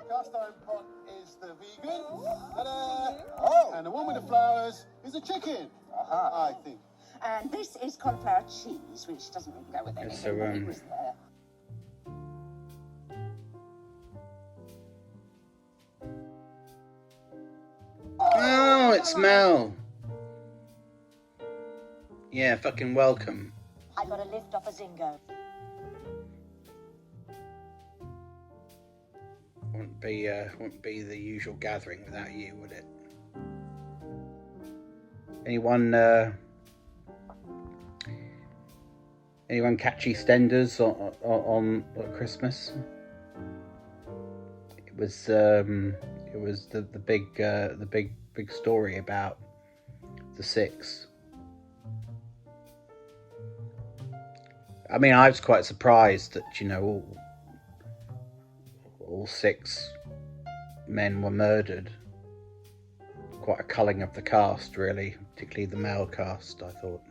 cast iron pot is the vegan. Oh. And the one with the flowers is a chicken. I think. And this is cauliflower cheese, which doesn't really go with anything. So, it was there. Oh, it's Mel. Yeah, fucking welcome. I got a lift off a Zingo. Wouldn't be the usual gathering without you, would it? Anyone catch EastEnders on Christmas? It was the big story about the six. I mean, I was quite surprised that, you know, all six men were murdered. Quite a culling of the cast, really, particularly the male cast, I thought.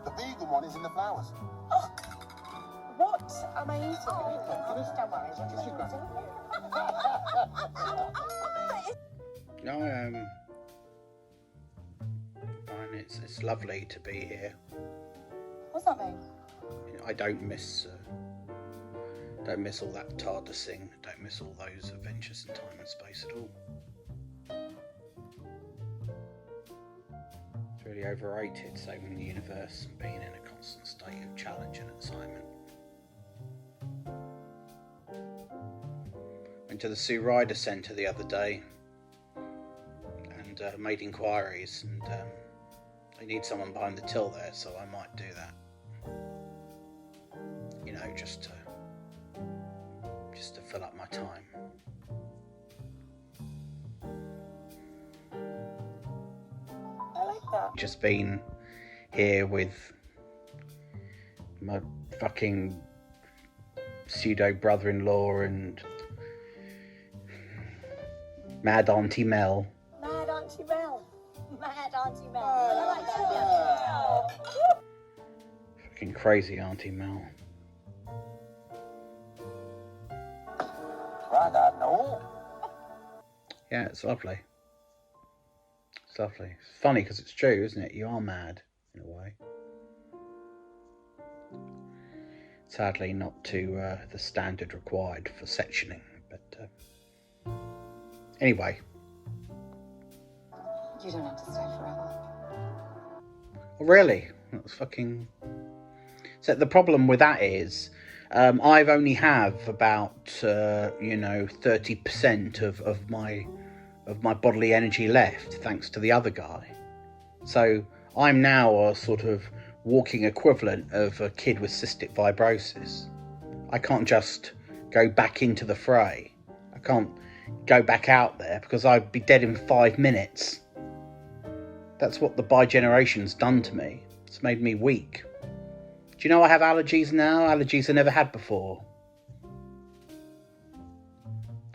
The vegan one is in the flowers. Oh, what am I eating? Don't worry, No, fine. It's lovely to be here. What's that mean? I don't miss all that TARDISing. Don't miss all those adventures in time and space at all. It's really overrated saving the universe and being in a constant state of challenge and excitement. Went to the Sue Ryder Centre the other day and made inquiries, and they need someone behind the till there, so I might do that. You know, just to fill up my time. I like that. Just been here with my fucking pseudo brother-in-law and Mad Auntie Mel. Mad Auntie Mel. Mad Auntie Mel. I like that. Fucking crazy Auntie Mel. I don't know. Yeah, it's lovely. It's lovely. It's funny because it's true, isn't it? You are mad, in a way. Sadly, not to the standard required for sectioning, but anyway. You don't have to stay forever. Oh, really? That's fucking... So the problem with that is, I've only have about 30% of my bodily energy left, thanks to the other guy. So I'm now a sort of walking equivalent of a kid with cystic fibrosis. I can't just go back into the fray. I can't go back out there because I'd be dead in 5 minutes. That's what the bi-generation's done to me. It's made me weak. Do you know I have allergies now? Allergies I never had before.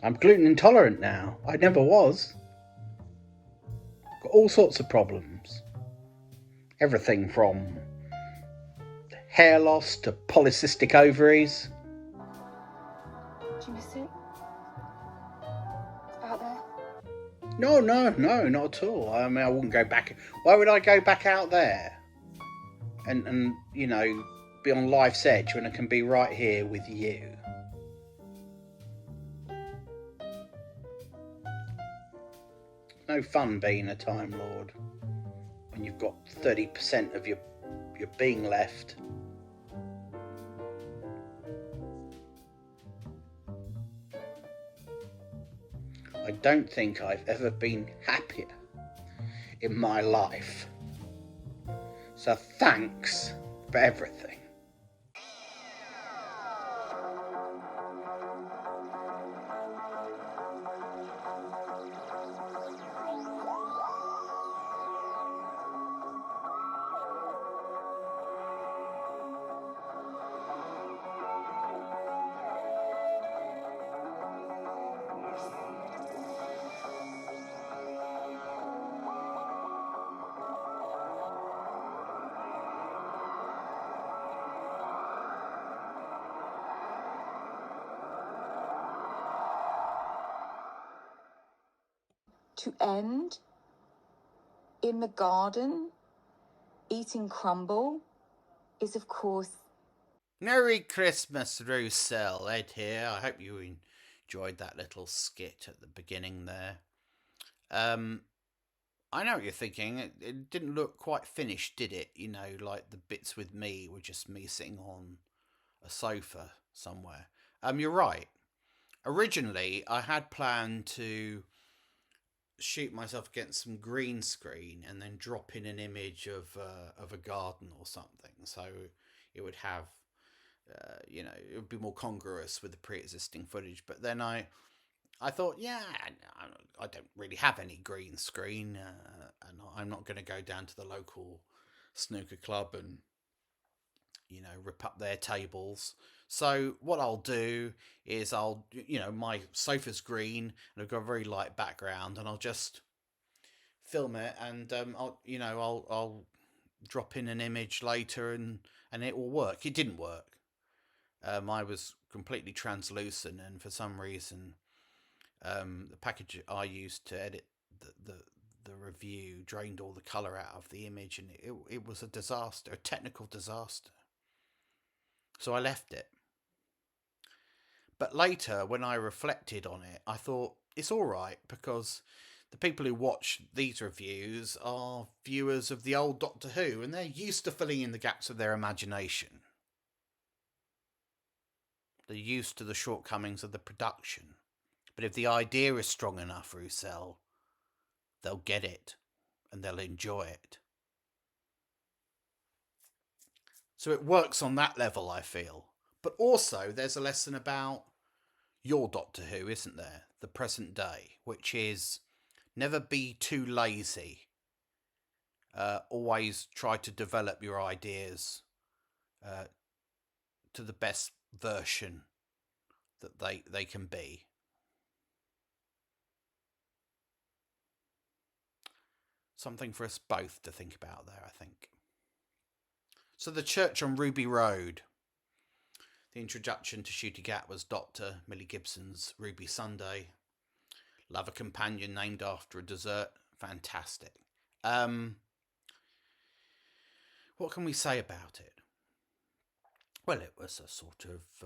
I'm gluten intolerant now. I never was. Got all sorts of problems. Everything from hair loss to polycystic ovaries. Do you miss it? Out there? No, not at all. I mean, I wouldn't go back. Why would I go back out there? And you know, be on life's edge when I can be right here with you. No fun being a Time Lord when you've got 30% of your being left. I don't think I've ever been happier in my life. So thanks for everything. to end in the garden eating crumble is, of course... Merry Christmas, Russell. Ed here. I hope you enjoyed that little skit at the beginning there. I know what you're thinking. It didn't look quite finished, did it? You know, like the bits with me were just me sitting on a sofa somewhere. You're right. Originally, I had planned to shoot myself against some green screen and then drop in an image of a garden or something, so it would have, it would be more congruous with the pre-existing footage. But then I thought, yeah, I don't really have any green screen, and I'm not going to go down to the local snooker club and rip up their tables. So what I'll do is my sofa's green and I've got a very light background, and I'll just film it, and I'll drop in an image later, and it will work. It didn't work. I was completely translucent, and for some reason, the package I used to edit the review drained all the color out of the image, and it was a disaster, a technical disaster. So I left it. But later, when I reflected on it, I thought it's all right, because the people who watch these reviews are viewers of the old Doctor Who, and they're used to filling in the gaps of their imagination. They're used to the shortcomings of the production. But if the idea is strong enough, Russell, they'll get it, and they'll enjoy it. So it works on that level, I feel. But also, there's a lesson about your Doctor Who, isn't there? The present day, which is never be too lazy. Always try to develop your ideas to the best version that they can be. Something for us both to think about there, I think. So the church on Ruby Road. The introduction to Ncuti Gatwa's Doctor, Millie Gibson's Ruby Sunday. Love a companion named after a dessert. Fantastic. What can we say about it? Well, it was a sort of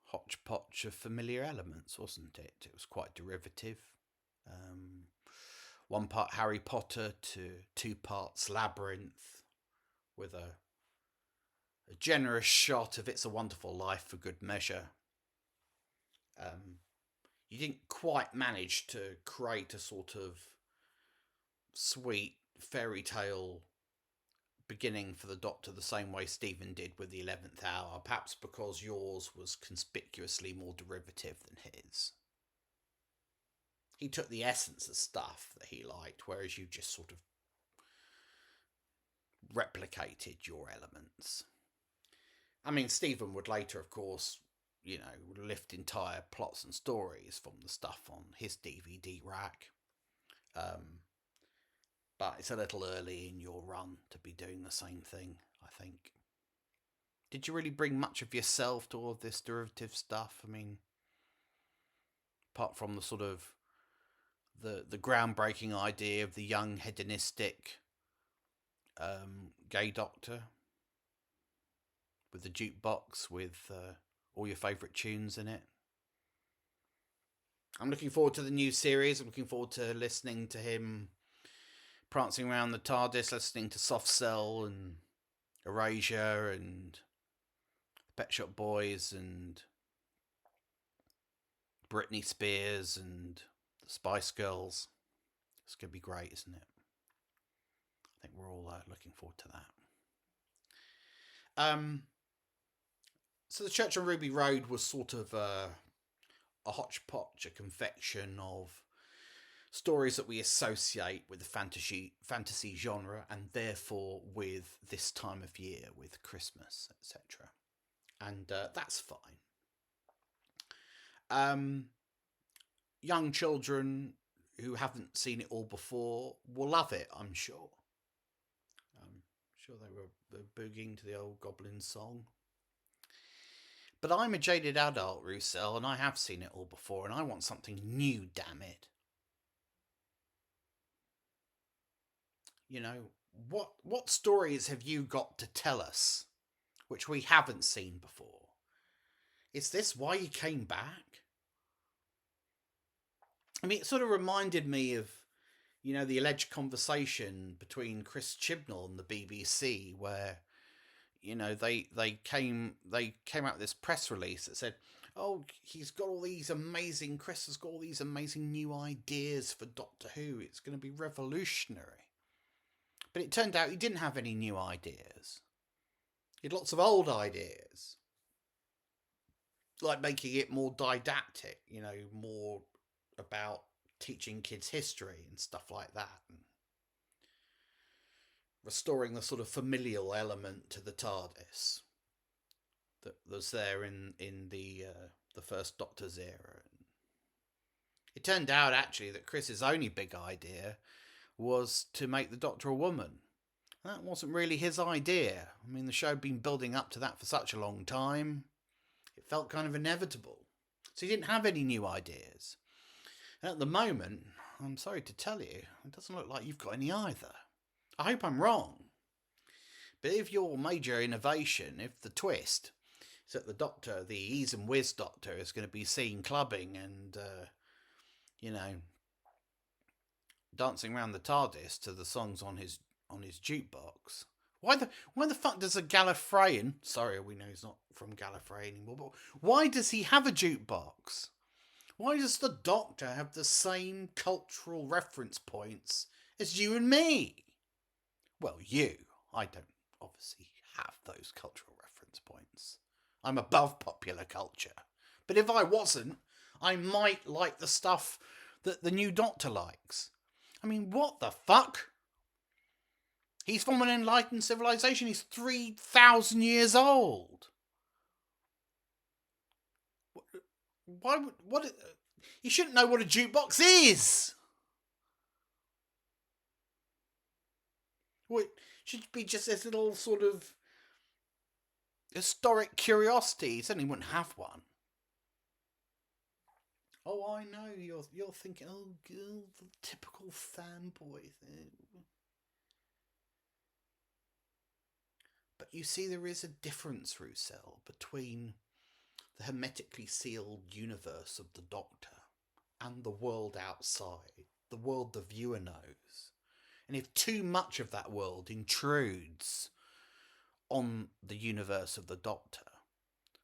hodgepodge of familiar elements, wasn't it? It was quite derivative. One part Harry Potter to 2 parts Labyrinth, with a generous shot of It's a Wonderful Life for good measure. You didn't quite manage to create a sort of sweet fairy tale beginning for the Doctor the same way Stephen did with the 11th Hour, perhaps because yours was conspicuously more derivative than his. He took the essence of stuff that he liked, whereas you just sort of replicated your elements. I mean, Stephen would later, of course, lift entire plots and stories from the stuff on his DVD rack. But it's a little early in your run to be doing the same thing, I think. Did you really bring much of yourself to all of this derivative stuff? I mean, apart from the sort of the groundbreaking idea of the young hedonistic gay doctor with the jukebox with all your favourite tunes in it. I'm looking forward to the new series. I'm looking forward to listening to him prancing around the TARDIS, listening to Soft Cell and Erasure and Pet Shop Boys and Britney Spears and the Spice Girls. It's going to be great, isn't it? I think we're all looking forward to that. So the church on Ruby Road was sort of a hodgepodge, a confection of stories that we associate with the fantasy genre, and therefore with this time of year, with Christmas, etc. And that's fine. Young children who haven't seen it all before will love it, I'm sure. I'm sure they were boogieing to the old Goblin song. But I'm a jaded adult, Russell, and I have seen it all before, and I want something new, damn it. You know, what stories have you got to tell us which we haven't seen before? Is this why you came back? I mean, it sort of reminded me of, you know, the alleged conversation between Chris Chibnall and the BBC, where, you know, they came out with this press release that said, oh, Chris has got all these amazing new ideas for Doctor Who. It's going to be revolutionary. But it turned out he didn't have any new ideas. He had lots of old ideas. Like making it more didactic, you know, more about teaching kids history and stuff like that. And restoring the sort of familial element to the TARDIS that was there in the first Doctor's era. It turned out actually that Chris's only big idea was to make the Doctor a woman. That wasn't really his idea. I mean, the show had been building up to that for such a long time. It felt kind of inevitable. So he didn't have any new ideas. And at the moment, I'm sorry to tell you, it doesn't look like you've got any either. I hope I'm wrong. But if your major innovation, if the twist is that the Doctor, the Ease and Whiz Doctor, is going to be seen clubbing and, you know, dancing around the TARDIS to the songs on his jukebox. Why the fuck does a Gallifreyan... Sorry, we know he's not from Gallifrey anymore, but why does he have a jukebox? Why does the Doctor have the same cultural reference points as you and me? Well, you. I don't obviously have those cultural reference points. I'm above popular culture. But if I wasn't, I might like the stuff that the new Doctor likes. I mean, what the fuck? He's from an enlightened civilization. He's 3,000 years old. What? He shouldn't know what a jukebox is. Well, it should be just this little sort of historic curiosity. He certainly wouldn't have one. Oh, I know. You're thinking, oh, girl, the typical fanboy thing. But you see, there is a difference, Roussel, between the hermetically sealed universe of the Doctor and the world outside, the world the viewer knows. And if too much of that world intrudes on the universe of the Doctor,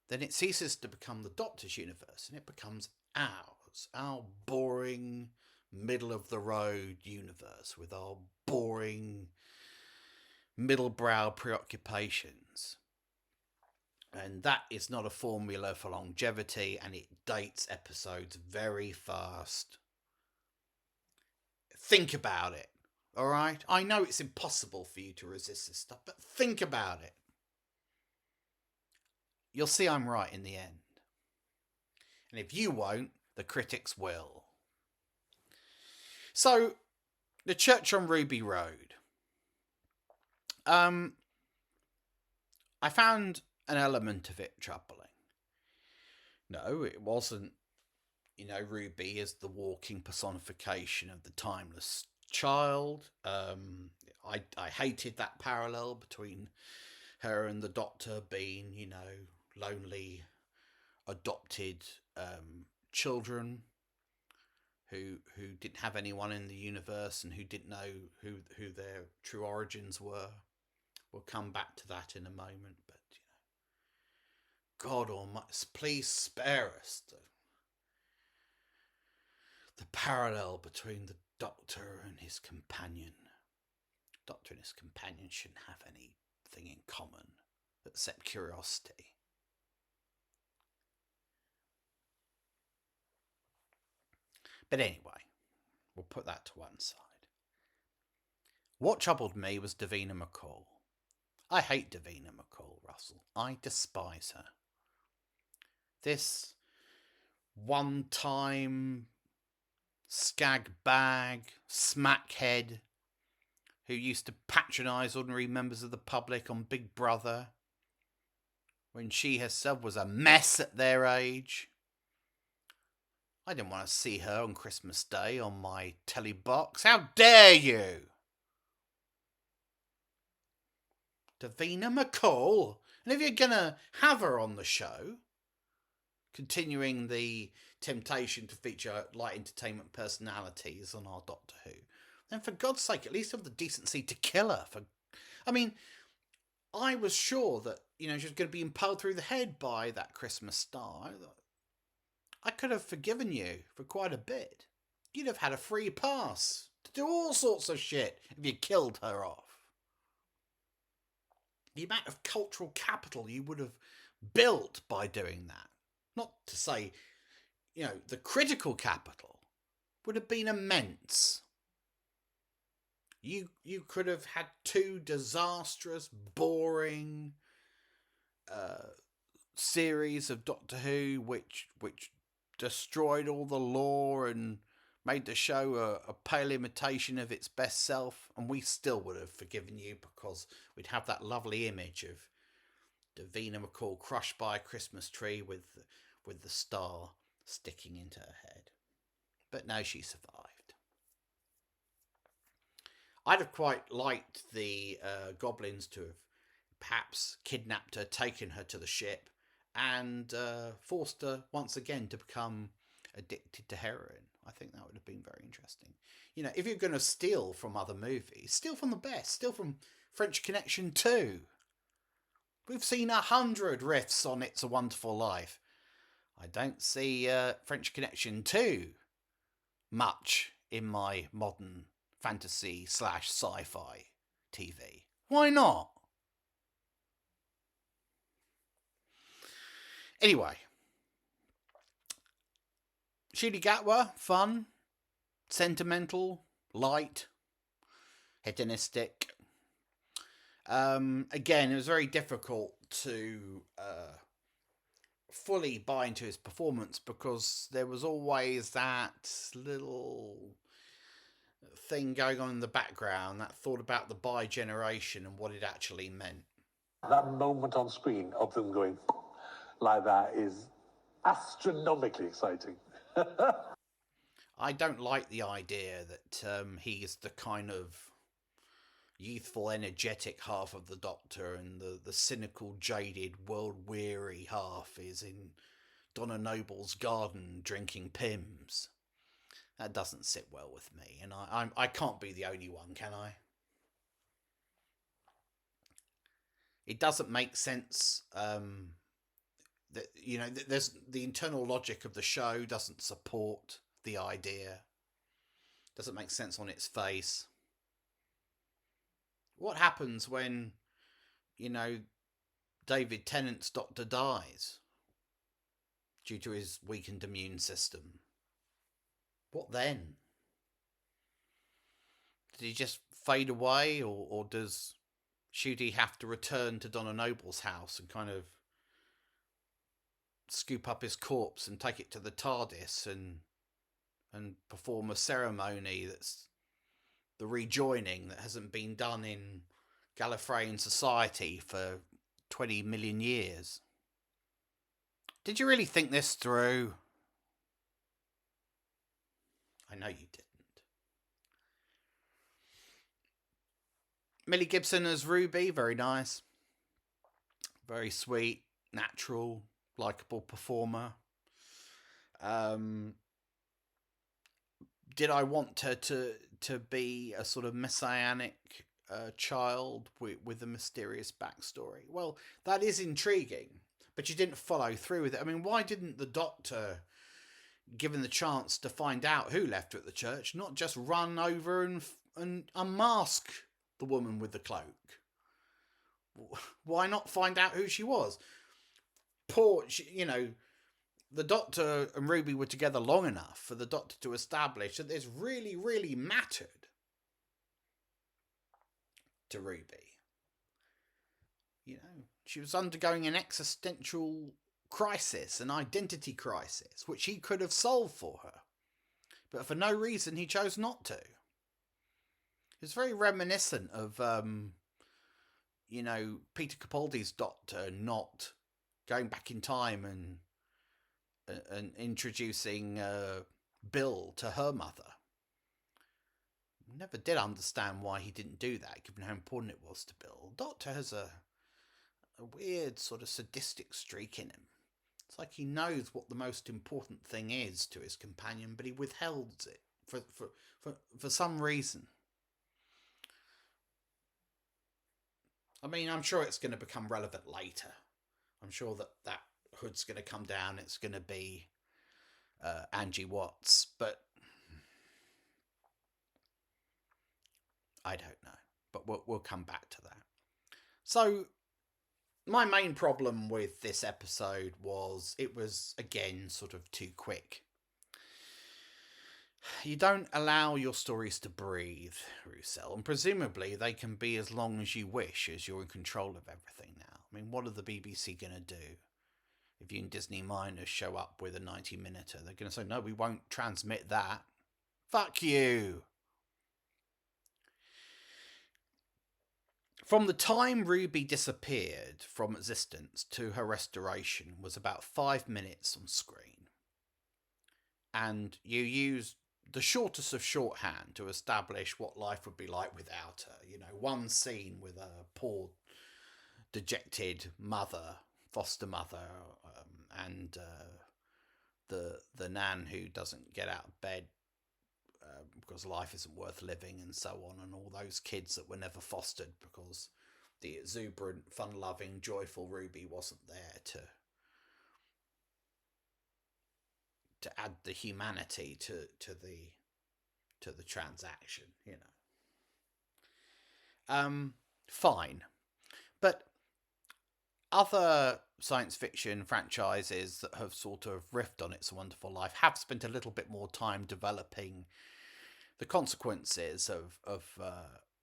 then it ceases to become the Doctor's universe and it becomes ours, our boring, middle-of-the-road universe with our boring, middle-brow preoccupations. And that is not a formula for longevity, and it dates episodes very fast. Think about it, all right? I know it's impossible for you to resist this stuff, but think about it. You'll see I'm right in the end. And if you won't, the critics will. So, the church on Ruby Road. I found an element of it troubling. No, it wasn't, you know, Ruby is the walking personification of the timeless child. I hated that parallel between her and the Doctor being, you know, lonely, adopted children who didn't have anyone in the universe and who didn't know who their true origins were. We'll come back to that in a moment, but you know, God Almighty, please spare us the parallel between the Doctor and his companion. The Doctor and his companion shouldn't have anything in common except curiosity. But anyway, we'll put that to one side. What troubled me was Davina McCall. I hate Davina McCall, Russell. I despise her. This one-time skag bag, smackhead, who used to patronise ordinary members of the public on Big Brother, when she herself was a mess at their age. I didn't want to see her on Christmas Day on my telly box. How dare you? Davina McCall. And if you're going to have her on the show, continuing the temptation to feature light entertainment personalities on our Doctor Who, then for God's sake, at least have the decency to kill her. I mean, I was sure that, she was going to be impaled through the head by that Christmas star. I could have forgiven you for quite a bit. You'd have had a free pass to do all sorts of shit if you killed her off. The amount of cultural capital you would have built by doing that. Not to say, the critical capital would have been immense. You could have had 2 disastrous, boring series of Doctor Who, which destroyed all the lore and made the show a pale imitation of its best self, and we still would have forgiven you because we'd have that lovely image of Davina McCall crushed by a Christmas tree with the star sticking into her head. But no, she survived. I'd have quite liked the goblins to have perhaps kidnapped her, taken her to the ship, and forced her once again to become addicted to heroin. I think that would have been very interesting. If you're going to steal from other movies, steal from the best. Steal from French Connection 2. We've seen 100 riffs on It's a Wonderful Life. I don't see French Connection 2 much in my modern fantasy / sci-fi TV. Why not? Anyway, Ncuti Gatwa, fun, sentimental, light, hedonistic. Again, it was very difficult to fully buy into his performance because there was always that little thing going on in the background, that thought about the bi-generation and what it actually meant. That moment on screen of them going like that is astronomically exciting. I don't like the idea that he is the kind of youthful, energetic half of the Doctor, and the cynical, jaded, world-weary half is in Donna Noble's garden drinking Pimm's. That doesn't sit well with me, and I can't be the only one, can I? It doesn't make sense. There's the internal logic of the show doesn't support the idea. Doesn't make sense on its face. What happens when, David Tennant's Doctor dies due to his weakened immune system? What then? Did he just fade away, or does Ncuti have to return to Donna Noble's house and kind of scoop up his corpse and take it to the TARDIS and perform a ceremony that's the rejoining that hasn't been done in Gallifreyan society for 20 million years? Did you really think this through? I know you didn't. Millie Gibson as Ruby, very nice. Very sweet, natural, likeable performer. Did I want her to be a sort of messianic child with a mysterious backstory? Well, that is intriguing, but you didn't follow through with it. I mean, why didn't the Doctor, given the chance to find out who left her at the church, not just run over and unmask the woman with the cloak? Why not find out who she was? The Doctor and Ruby were together long enough for the Doctor to establish that this really, really mattered to Ruby. She was undergoing an existential crisis, an identity crisis, which he could have solved for her. But for no reason, he chose not to. It's very reminiscent of, Peter Capaldi's Doctor not going back in time and introducing Bill to her mother. Never did understand why he didn't do that, given how important it was to Bill. Doctor has a weird sort of sadistic streak in him. It's like he knows what the most important thing is to his companion, but he withholds it for some reason. I mean, I'm sure it's going to become relevant later. I'm sure that hood's going to come down. It's going to be Angie Watts, but I don't know. But we'll come back to that. So my main problem with this episode was it was, again, sort of too quick. You don't allow your stories to breathe, Russell, and presumably they can be as long as you wish, as you're in control of everything now. I mean, what are the BBC going to do? If you and Disney Miners show up with a 90-minuter, they're going to say, no, we won't transmit that. Fuck you. From the time Ruby disappeared from existence to her restoration was about 5 minutes on screen. And you used the shortest of shorthand to establish what life would be like without her. You know, one scene with a poor, dejected mother, foster mother, and the nan who doesn't get out of bed because life isn't worth living, and so on, and all those kids that were never fostered because the exuberant, fun-loving, joyful Ruby wasn't there to add the humanity to the transaction, you know. Fine, but other science fiction franchises that have sort of riffed on It's a Wonderful Life have spent a little bit more time developing the consequences of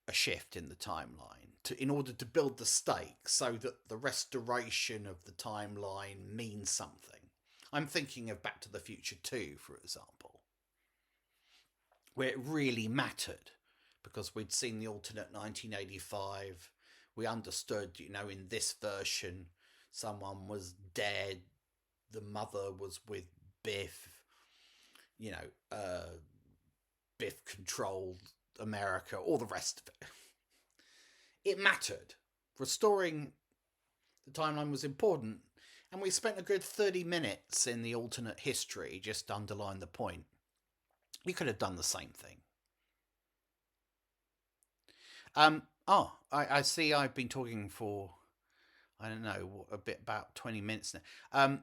a shift in the timeline in order to build the stakes so that the restoration of the timeline means something. I'm thinking of Back to the Future 2, for example, where it really mattered because we'd seen the alternate 1985. We understood, you know, in this version, someone was dead. The mother was with Biff. You know, Biff controlled America, all the rest of it. It mattered. Restoring the timeline was important. And we spent a good 30 minutes in the alternate history just to underline the point. We could have done the same thing. I see I've been talking for, I don't know, a bit about 20 minutes now.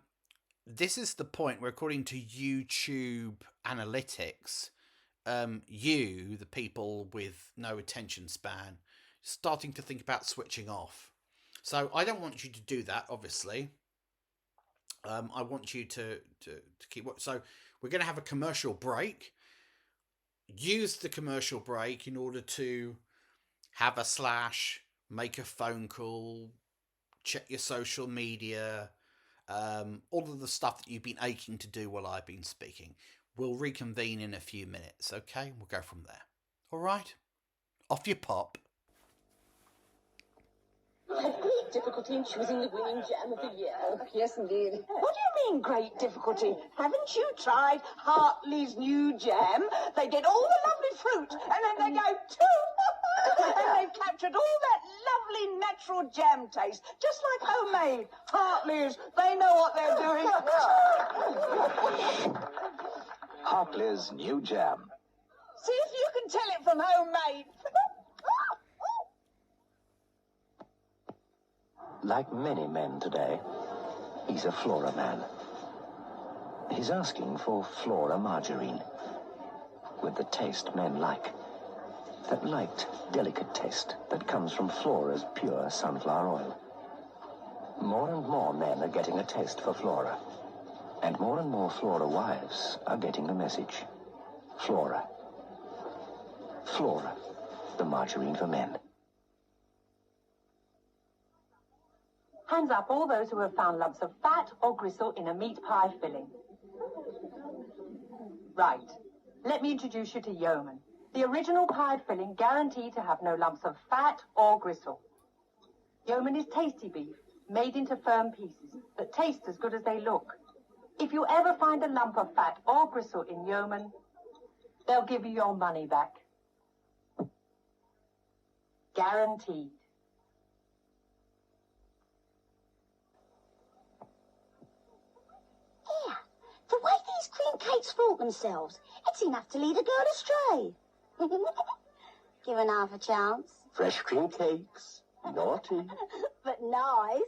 This is the point where, according to YouTube analytics, you, the people with no attention span, starting to think about switching off. So I don't want you to do that, obviously. I want you to keep watching. So we're going to have a commercial break. Use the commercial break in order to have a slash, make a phone call, check your social media, all of the stuff that you've been aching to do while I've been speaking. We'll reconvene in a few minutes, okay? We'll go from there. All right? Off you pop. I had great difficulty in choosing the winning jam of the year. Oh, yes, indeed. What do you mean, great difficulty? Haven't you tried Hartley's new jam? They get all the lovely fruit, and then they go and they've captured all that lovely natural jam taste, just like homemade. Hartley's, they know what they're doing. Hartley's new jam. See if you can tell it from homemade. Like many men today, he's a Flora man. He's asking for Flora margarine, with the taste men like. That light, delicate taste that comes from Flora's pure sunflower oil. More and more men are getting a taste for Flora. And more Flora wives are getting the message. Flora. Flora, the margarine for men. Hands up all those who have found lumps of fat or gristle in a meat pie filling. Right. Let me introduce you to Yeoman, the original pied filling guaranteed to have no lumps of fat or gristle. Yeoman is tasty beef, made into firm pieces that taste as good as they look. If you ever find a lump of fat or gristle in Yeoman, they'll give you your money back. guaranteed. Yeah, the way these cream cakes flaunt themselves, it's enough to lead a girl astray. Given half a chance. Fresh cream cakes. Naughty. But nice.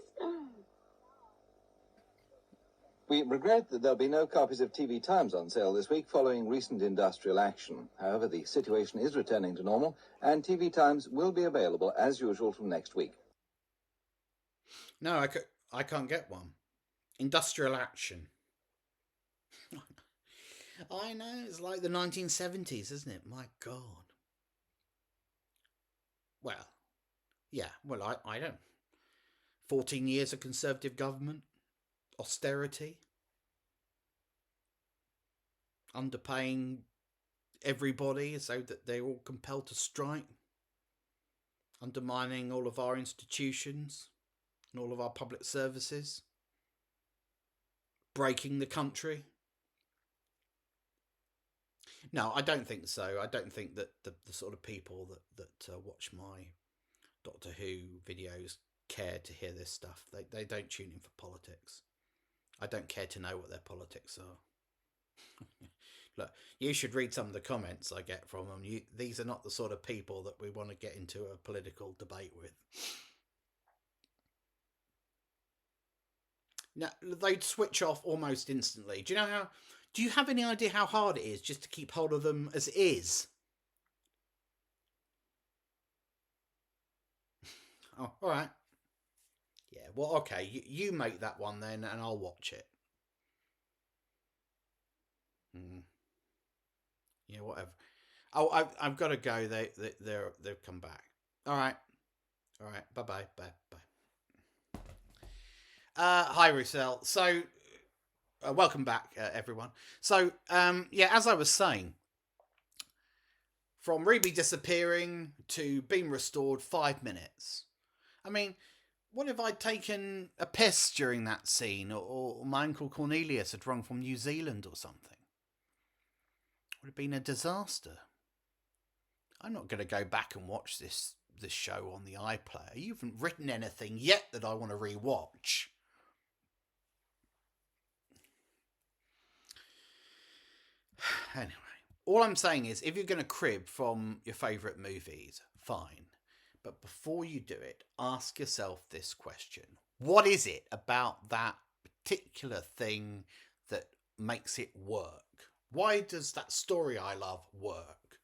We regret that there'll be no copies of TV Times on sale this week following recent industrial action. However, the situation is returning to normal, and TV Times will be available as usual from next week. No, I can't get one. Industrial action. I know, it's like the 1970s, isn't it? My God. Well, yeah, well, I don't. 14 years of Conservative government, austerity, underpaying everybody so that they're all compelled to strike, undermining all of our institutions and all of our public services, breaking the country. No, I don't think so. I don't think that the sort of people that watch my Doctor Who videos care to hear this stuff. They don't tune in for politics. I don't care to know what their politics are. Look, you should read some of the comments I get from them. These are not the sort of people that we want to get into a political debate with. Now, they'd switch off almost instantly. Do you have any idea how hard it is just to keep hold of them as it is? Oh, all right. Yeah, well, okay. You make that one then, and I'll watch it. Yeah, whatever. Oh, I've got to go. They've come back. All right. Bye. Hi, Russell. So, welcome back, everyone. So, yeah, as I was saying, from Ruby disappearing to being restored 5 minutes. I mean, what if I'd taken a piss during that scene, or my Uncle Cornelius had rung from New Zealand or something? It would have been a disaster. I'm not going to go back and watch this show on the iPlayer. You haven't written anything yet that I want to rewatch. Anyway, all I'm saying is, if you're going to crib from your favourite movies, fine. But before you do it, ask yourself this question. What is it about that particular thing that makes it work? Why does that story I love work?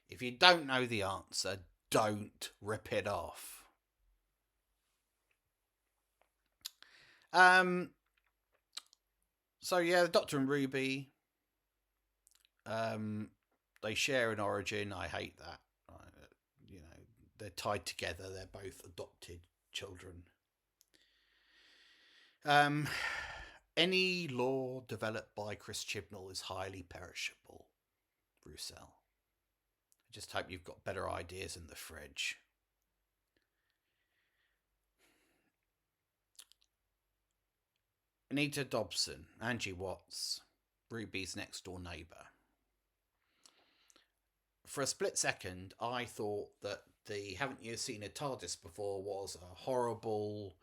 If you don't know the answer, don't rip it off. So yeah, the Doctor and Ruby, they share an origin. I hate that. They're tied together. They're both adopted children. Any lore developed by Chris Chibnall is highly perishable, Russell. I just hope you've got better ideas in the fridge. Anita Dobson, Angie Watts, Ruby's next door neighbour. For a split second, I thought that the Haven't You Seen a TARDIS Before was a horrible,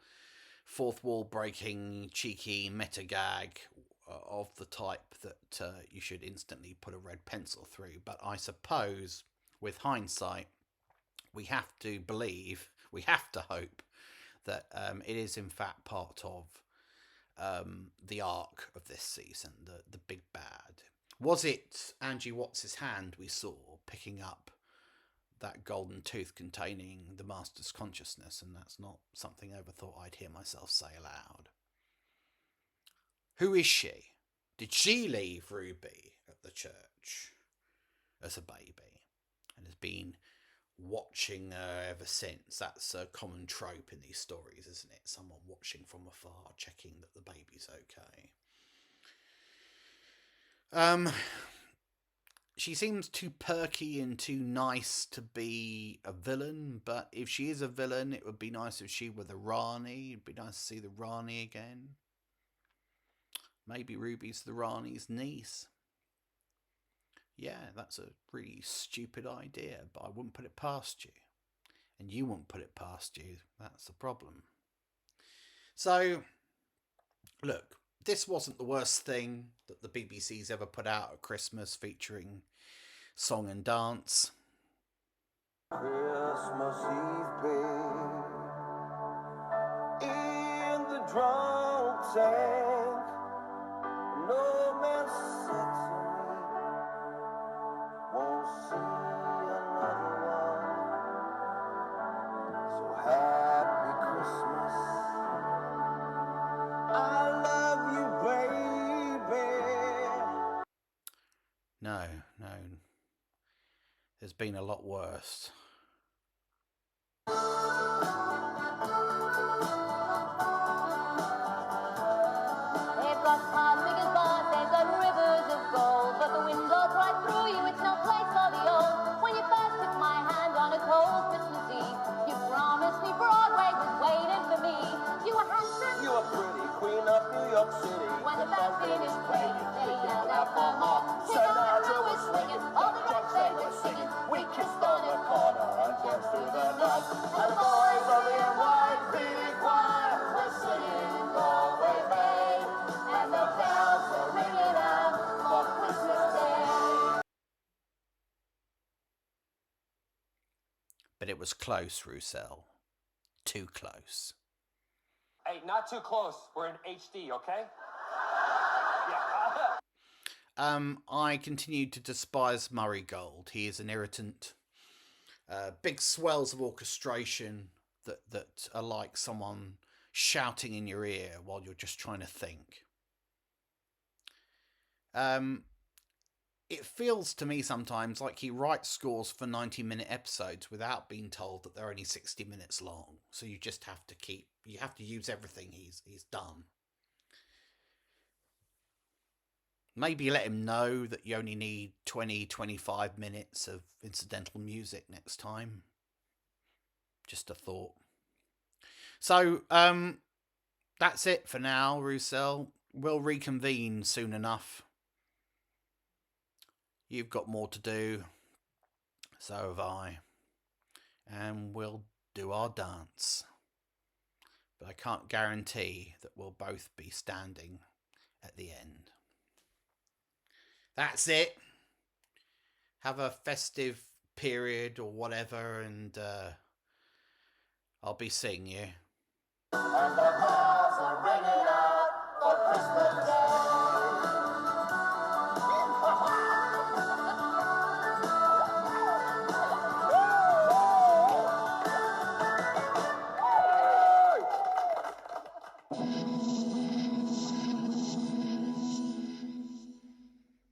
fourth wall breaking, cheeky meta gag of the type that you should instantly put a red pencil through. But I suppose, with hindsight, we have to believe, we have to hope that it is in fact part of the arc of this season, the big bad. Was it Angie Watts' hand we saw picking up that golden tooth containing the Master's consciousness? And that's not something I ever thought I'd hear myself say aloud. Who is she? Did she leave Ruby at the church as a baby and has been watching her ever since? That's a common trope in these stories, isn't it? Someone watching from afar, checking that the baby's okay. She seems too perky and too nice to be a villain, but if she is a villain, it would be nice if she were the Rani. It'd be nice to see the Rani again. Maybe Ruby's the Rani's niece. Yeah, that's a really stupid idea, but I wouldn't put it past you. And you wouldn't put it past you. That's the problem. So, look, this wasn't the worst thing that the BBC's ever put out at Christmas featuring song and dance. Christmas Eve, babe, in the drunk tank, no man said to me, won't see another one. So happy Christmas, I love you, baby. No. There's been a lot worse. They've got cars big as bars, they've got rivers of gold, but the wind blows right through you, it's no place for the old. When you first took my hand on a cold Christmas Eve, you promised me Broadway was waiting for me. You were handsome, You were pretty, queen of New York City. when the band finished playing, they yelled out for more. Sinatra was swinging, all the rocks they were singing. We kissed on the corner and danced through the night. And the boys of the NYPD choir were singing Galway Bay, and the bells were ringing out for Christmas Day. But it was close, Russell. Too close. Hey, not too close. We're in HD, okay? I continued to despise Murray Gold. He is an irritant. Big swells of orchestration that are like someone shouting in your ear while you're just trying to think. It feels to me sometimes like he writes scores for 90-minute episodes without being told that they're only 60 minutes long. So you just have to use everything he's done. Maybe let him know that you only need 20-25 minutes of incidental music next time. Just a thought. So, that's it for now, Russell. We'll reconvene soon enough. You've got more to do. So have I. And we'll do our dance. But I can't guarantee that we'll both be standing at the end. That's it. Have a festive period or whatever, and I'll be seeing you. And the bells are ringing out for Christmas Day.